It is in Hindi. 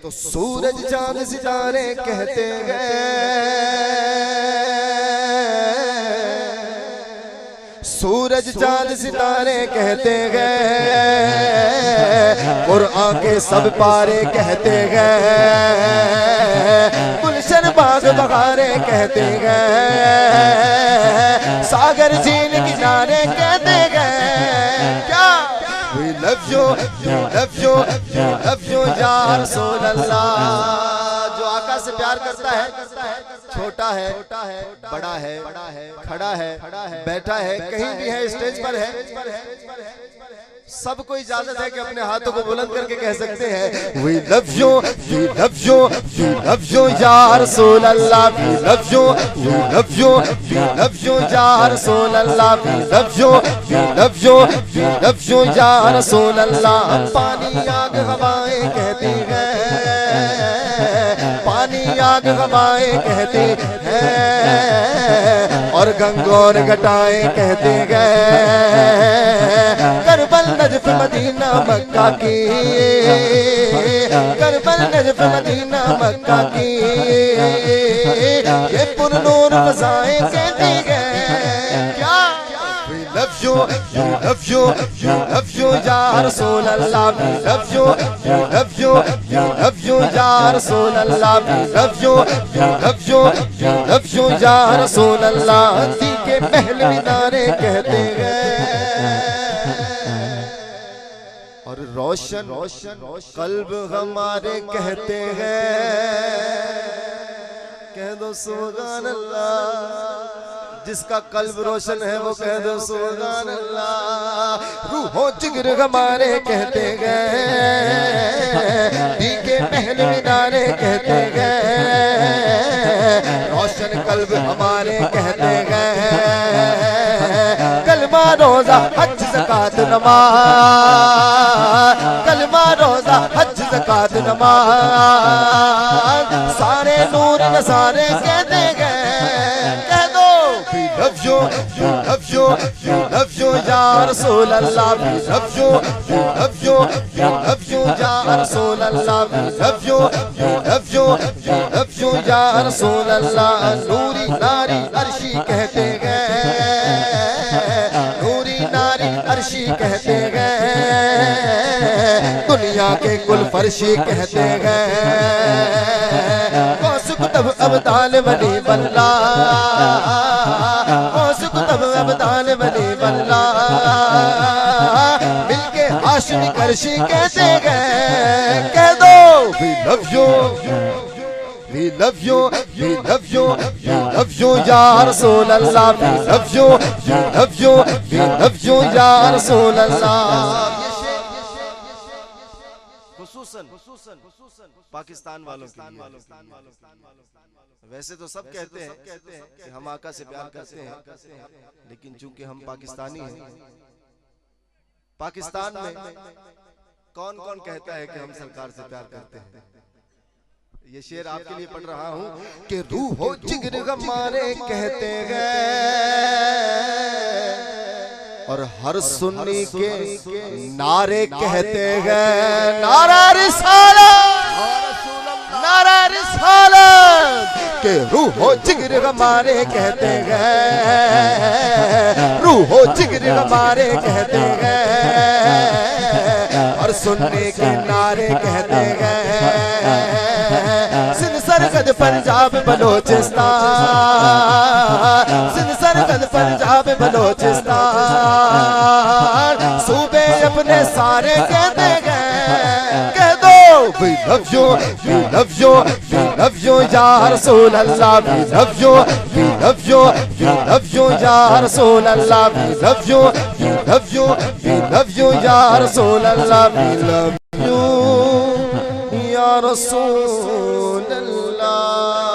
तो सूरज चांद सितारे कहते गए, सूरज चांद सितारे कहते गए, कुरान के सब पारे कहते गए, गुलशन बाग बहारे कहते गए, सागर झील किनारे कहते गए। क्या We love you, love you, love you या रसूल अल्लाह। जो आका से प्यार करता है, छोटा है, बड़ा है, खड़ा है, बैठा है, कहीं भी है, स्टेज पर है, सबको इजाजत है कि अपने हाथों को बुलंद करके कह सकते हैं We love you, we love you, we love you या रसूल अल्लाह। We love you, we love you, we love you या रसूल अल्लाह। We love you, we love you, we love you या रसूल अल्लाह। पानी आग हवाएं कहती है, पानी आग हवाएं कहते हैं, और गंगोर घटाएं कहते गए, करबल नजफ मदीना मक्का की, करबल नजफ मदीना मक्का की, ये पुरनूर फज़ाएं कहते गए। क्या We love you, we love you, we love you या रसूल अल्लाह। We love you, we love you, we love you या रसूल अल्लाह। We love you, we love you, we love you या रसूल अल्लाह। दी के महल मीनारे कहते गए, और रोशन कल्ब हमारे कहते हैं, कह दो सुभान अल्लाह। जिसका कल्ब रोशन है वो कह दो सुभान अल्लाह। रूहो जिगर हमारे कहते गए, के महल मीनारे कहते गए, रोशन कल्ब हमारे कहते गए, कलमा रोजा हज ज़कात नमाज, कलमा रोजा हज ज़कात नमाज, सारे नूर नसारे कहते गए। कह दो We love you, we love you, we love you या रसूल अल्लाह। We love you, we love you, we love you या रसूल अल्लाह। We love you, we love you, we love you या रसूल अल्लाह। नूरी नारी अर्शी कहते गए, नूरी नारी अर्शी कहते गए, दुनिया के कुल फर्शी कहते गए, कुतब अब्दाल वली बल्ला, कुतब अब्दाल वली बल्ला, मिलके हाशमी करशी कहते गए। कह दो We love you, we love you, we love you, we love you या रसूल अल्लाह। We love you, we love you, we love you या रसूल अल्लाह। पाकिस्तान वालों के लिए, वैसे तो सब कहते हैं कि हम आका से प्यार करते हैं, लेकिन चूंकि हम पाकिस्तानी हैं, पाकिस्तान में कौन कौन कहता है कि हम सरकार से प्यार करते हैं। ये शेर आपके लिए पढ़ रहा हूं कि रूहो जिगर हमारे कहते गए, और हर सुन्नी के नारे कहते गए, नारा रिसालत, नारा रिसालत, के रूहो जिगर हमारे कहते गए, रूहो जिगर हमारे कहते गए, और सुनने के नारे कहते गए, सिंध सरहद पंजाब बलोचिस्तान, सिंध सरहद पंजाब बलोचिस्तान, सूबे अपने सारे कहते गए। कह दो We love you, we love you, we love you या रसूल अल्लाह। We love you, we love you, we love you या रसूल अल्लाह। We love you, we love you, we love you या रसूल अल्लाह। We love you या रसूल अल्लाह।